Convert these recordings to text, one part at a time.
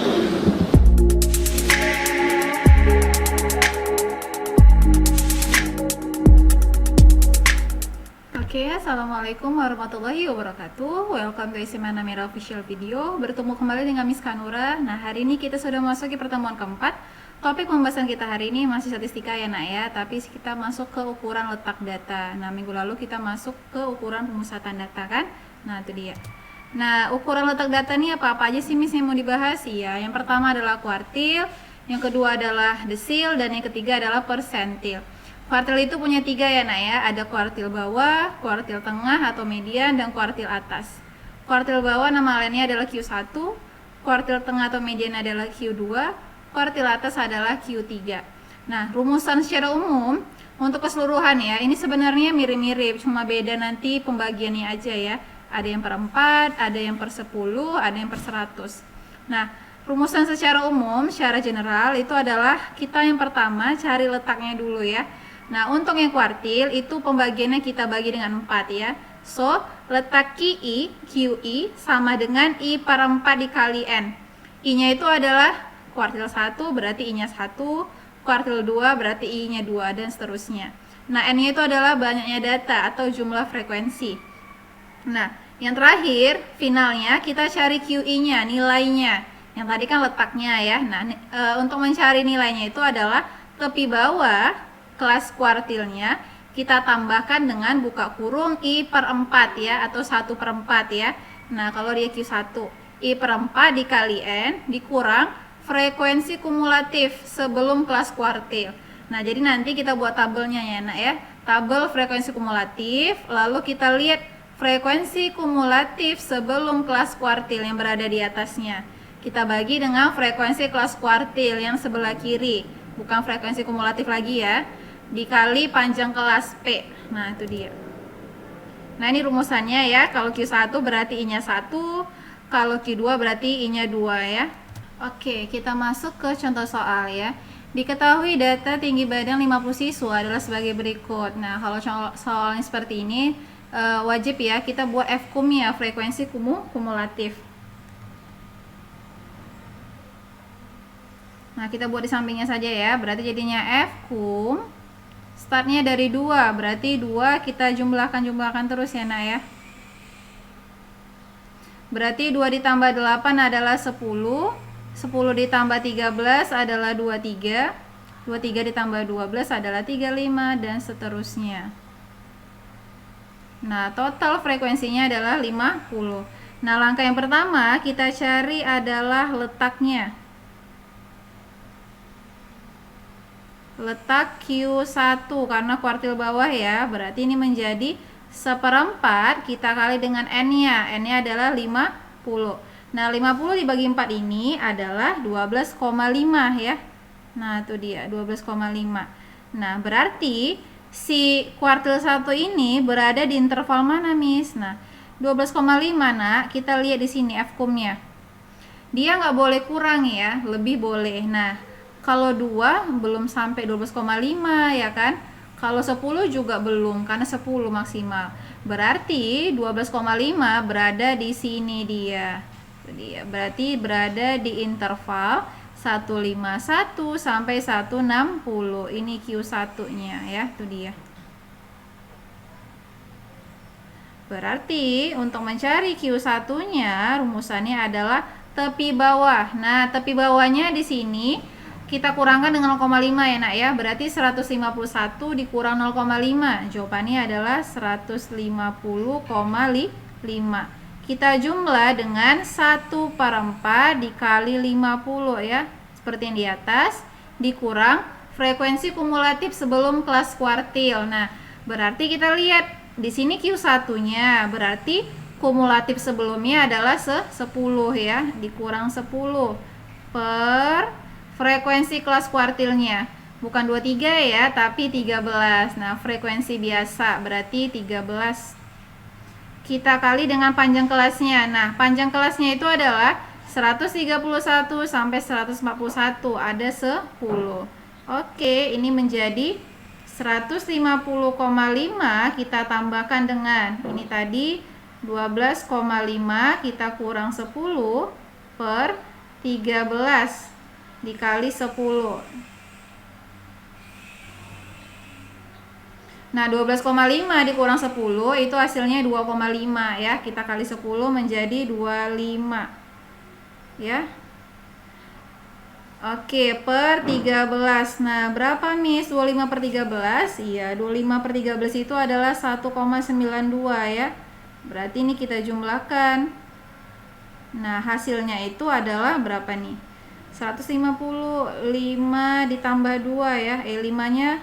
Oke, assalamualaikum warahmatullahi wabarakatuh. Welcome to SMA Namira Official Video. Bertemu kembali dengan Miss Kanura. Nah, hari ini kita sudah masuk ke pertemuan keempat. Topik pembahasan kita hari ini masih statistika ya nak ya, tapi kita masuk ke ukuran letak data. Nah, minggu lalu kita masuk ke ukuran pemusatan data kan. Nah, itu dia. Nah, ukuran letak data ini apa-apa aja sih Miss yang mau dibahas? Iya, yang pertama adalah kuartil, yang kedua adalah desil, dan yang ketiga adalah persentil. Kuartil itu punya tiga ya nak ya, ada kuartil bawah, kuartil tengah atau median, dan kuartil atas. Kuartil bawah nama lainnya adalah Q1, kuartil tengah atau median adalah Q2, kuartil atas adalah Q3. Nah, rumusan secara umum untuk keseluruhan ya, ini sebenarnya mirip-mirip, cuma beda nanti pembagiannya aja ya. Ada yang per 4, ada yang per 10, ada yang per 100. Nah, rumusan secara umum, secara general itu adalah kita yang pertama cari letaknya dulu ya. Nah, untuk yang kuartil itu pembagiannya kita bagi dengan 4 ya. So, letak QI sama dengan I per 4 dikali N. I-nya itu adalah kuartil 1 berarti I-nya 1, kuartil 2 berarti I-nya 2, dan seterusnya. Nah, N-nya itu adalah banyaknya data atau jumlah frekuensi. Nah, yang terakhir, finalnya kita cari QI-nya, nilainya. Yang tadi kan letaknya ya. Nah, untuk mencari nilainya itu adalah tepi bawah kelas kuartilnya kita tambahkan dengan buka kurung I per 4 ya, atau 1 per 4 ya. Nah, kalau dia Q1 I per 4 dikali N dikurang frekuensi kumulatif sebelum kelas kuartil. Nah, jadi nanti kita buat tabelnya ya nak ya, tabel frekuensi kumulatif, lalu kita lihat frekuensi kumulatif sebelum kelas kuartil yang berada di atasnya kita bagi dengan frekuensi kelas kuartil yang sebelah kiri, bukan frekuensi kumulatif lagi ya, dikali panjang kelas P. Nah, itu dia. Nah, ini rumusannya ya. Kalau Q1 berarti I-nya 1, kalau Q2 berarti I-nya 2 ya. Oke, kita masuk ke contoh soal ya. Diketahui data tinggi badan 50 siswa adalah sebagai berikut. Nah, kalau soalnya seperti ini wajib ya kita buat F-kum ya, frekuensi kumulatif. Nah, kita buat di sampingnya saja ya. Berarti jadinya F-kum startnya dari 2, berarti 2 kita jumlahkan terus ya nak ya. Berarti 2 ditambah 8 adalah 10, 10 ditambah 13 adalah 23, 23 ditambah 12 adalah 35, dan seterusnya. Nah, total frekuensinya adalah 50. Nah, langkah yang pertama kita cari adalah letaknya. Letak Q1 karena kuartil bawah ya, berarti ini menjadi 1/4 kita kali dengan N-nya. N-nya adalah 50. Nah, 50 dibagi 4 ini adalah 12,5 ya. Nah, itu dia 12,5. Nah, berarti si kuartil 1 ini berada di interval mana, Miss? Nah, 12,5 nak, kita lihat di sini F-kumnya. Dia nggak boleh kurang ya, lebih boleh. Nah, kalau 2 belum sampai 12,5 ya kan. Kalau 10 juga belum, karena 10 maksimal. Berarti 12,5 berada di sini dia. Berarti berada di interval 151 sampai 160. Ini Q1-nya ya, itu dia. Berarti untuk mencari Q1-nya rumusannya adalah tepi bawah. Nah, tepi bawahnya di sini kita kurangkan dengan 0,5 ya nak ya. Berarti 151 dikurang 0,5. Jawabannya adalah 150,5. Kita jumlah dengan 1/4 dikali 50 ya. Seperti yang di atas, dikurang frekuensi kumulatif sebelum kelas kuartil. Nah, berarti kita lihat di sini Q1-nya, berarti kumulatif sebelumnya adalah 10 ya, dikurang 10 per frekuensi kelas kuartilnya, bukan 23 ya, tapi 13. Nah, frekuensi biasa berarti 13. Kita kali dengan panjang kelasnya. Nah, panjang kelasnya itu adalah 131 sampai 141, ada 10. Oke, ini menjadi 150,5 kita tambahkan dengan ini tadi 12,5 kita kurang 10 per 13 dikali 10. Nah, 12,5 dikurang 10 itu hasilnya 2,5 ya. Kita kali 10 menjadi 25. Ya. Oke, per 13. Nah, berapa Miss? 25 per 13? Iya, 25 per 13 itu adalah 1,92 ya. Berarti ini kita jumlahkan. Nah, hasilnya itu adalah berapa nih? 155 ditambah 2 ya. 5-nya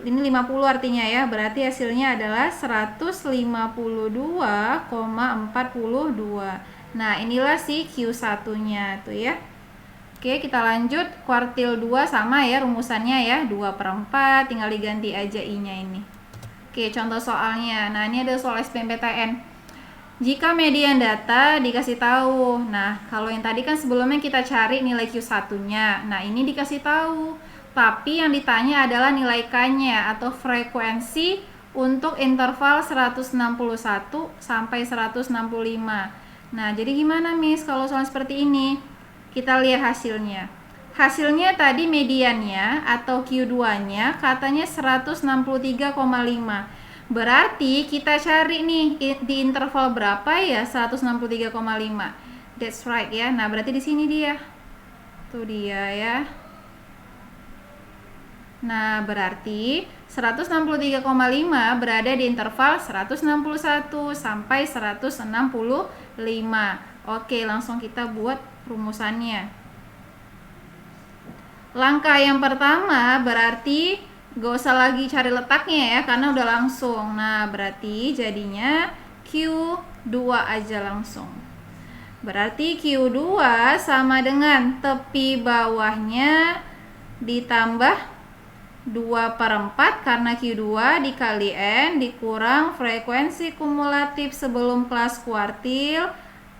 ini 50 artinya ya. Berarti hasilnya adalah 152,42. Nah, inilah si Q1-nya tuh ya. Oke, kita lanjut. Kuartil 2 sama ya rumusannya ya. 2/4, tinggal diganti aja I-nya ini. Oke, contoh soalnya. Nah, ini ada soal SBMPTN. Jika median data dikasih tahu. Nah, kalau yang tadi kan sebelumnya kita cari nilai Q1-nya. Nah, ini dikasih tahu. Tapi yang ditanya adalah nilai K-nya atau frekuensi untuk interval 161 sampai 165. Nah, jadi gimana Miss kalau soal seperti ini? Kita lihat hasilnya. Hasilnya tadi mediannya atau Q2-nya katanya 163,5. Berarti kita cari nih di interval berapa ya 163,5. That's right ya. Nah, berarti di sini dia. Tuh dia ya. Nah, berarti 163,5 berada di interval 161 sampai 165. Oke, langsung kita buat rumusannya. Langkah yang pertama berarti gak usah lagi cari letaknya ya, karena udah langsung. Nah, berarti jadinya Q2 aja langsung. Berarti Q2 sama dengan tepi bawahnya ditambah 2/4 karena Q2 dikali N dikurang frekuensi kumulatif sebelum kelas kuartil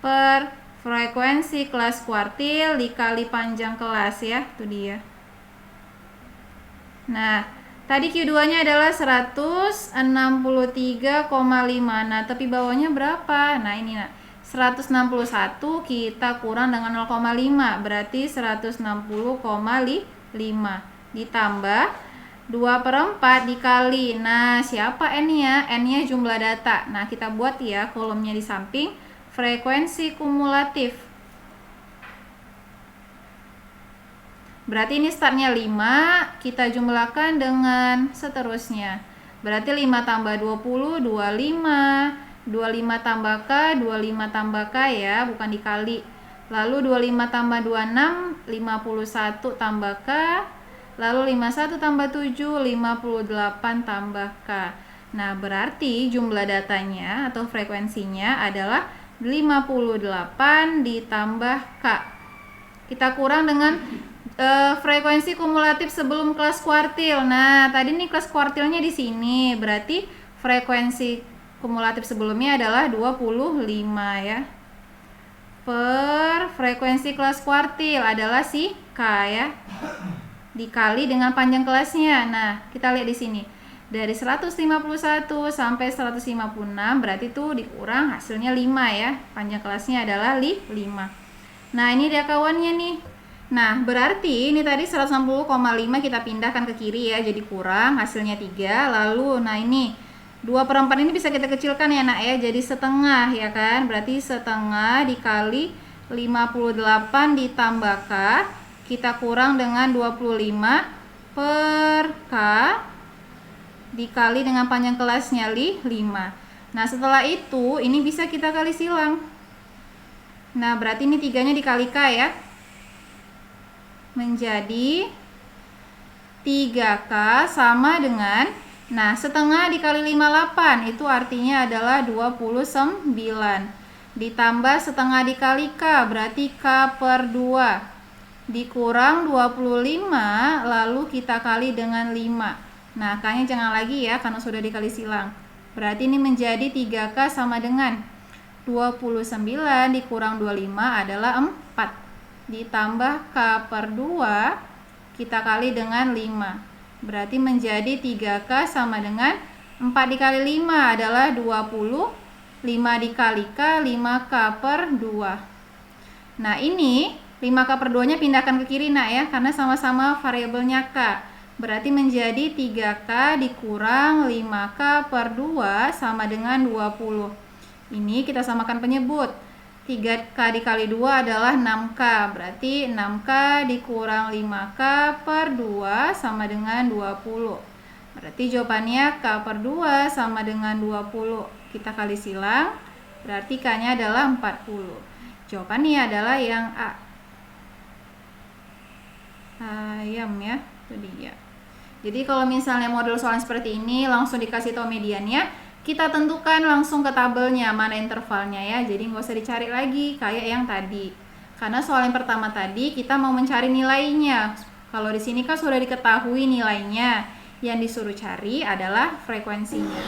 per frekuensi kelas kuartil dikali panjang kelas ya, itu dia. Nah, tadi Q2-nya adalah 163,5. Nah, tepi bawahnya berapa? Nah, ini nah. 161 kita kurang dengan 0,5 berarti 160,5 ditambah 2/4 dikali. Nah, siapa N-nya? N-nya jumlah data. Nah, kita buat ya kolomnya di samping frekuensi kumulatif. Berarti ini startnya 5, kita jumlahkan dengan seterusnya. Berarti 5 tambah 20, 25. 25 tambah K, 25 tambah K ya, bukan dikali. Lalu 25 tambah 26, 51 tambah K. Lalu 51 tambah 7, 58 tambah K. Nah, berarti jumlah datanya atau frekuensinya adalah 58 ditambah K. Kita kurang dengan frekuensi kumulatif sebelum kelas kuartil. Nah, tadi nih kelas kuartilnya di sini. Berarti frekuensi kumulatif sebelumnya adalah 25 ya. Per frekuensi kelas kuartil adalah si K ya. Dikali dengan panjang kelasnya. Nah, kita lihat di sini. Dari 151 sampai 156 berarti tuh dikurang hasilnya 5 ya. Panjang kelasnya adalah 5. Nah, ini dia kawannya nih. Nah, berarti ini tadi 160,5 kita pindahkan ke kiri ya, jadi kurang hasilnya 3. Lalu nah ini 2/4 ini bisa kita kecilkan ya nak ya, jadi setengah ya kan. Berarti setengah dikali 58 ditambah K, kita kurang dengan 25 per K dikali dengan panjang kelasnya 5. Nah, setelah itu ini bisa kita kali silang. Nah, berarti ini 3-nya dikali K ya. Menjadi 3K sama dengan, nah setengah dikali 58 itu artinya adalah 29. Ditambah setengah dikali K berarti K per 2. Dikurang 25 lalu kita kali dengan 5. Nah, K-nya jangan lagi ya karena sudah dikali silang. Berarti ini menjadi 3K sama dengan 29 dikurang 25 adalah 4. Ditambah K per 2 kita kali dengan 5. Berarti menjadi 3K sama dengan 4 dikali 5 adalah 20. 5 dikali K 5K per 2. Nah, ini 5K per 2 nya pindahkan ke kiri nak ya, karena sama-sama variabelnya K. Berarti menjadi 3K dikurang 5K per 2 sama dengan 20. Ini kita samakan penyebut. 3K dikali 2 adalah 6K. Berarti 6K dikurang 5K per 2 sama dengan 20. Berarti jawabannya K per 2 sama dengan 20. Kita kali silang. Berarti K-nya adalah 40. Jawabannya adalah yang A. Ayam ya, itu dia. Jadi kalau misalnya model soal seperti ini langsung dikasih tahu mediannya, kita tentukan langsung ke tabelnya mana intervalnya ya. Jadi nggak usah dicari lagi kayak yang tadi. Karena soal yang pertama tadi kita mau mencari nilainya. Kalau di sini kan sudah diketahui nilainya. Yang disuruh cari adalah frekuensinya.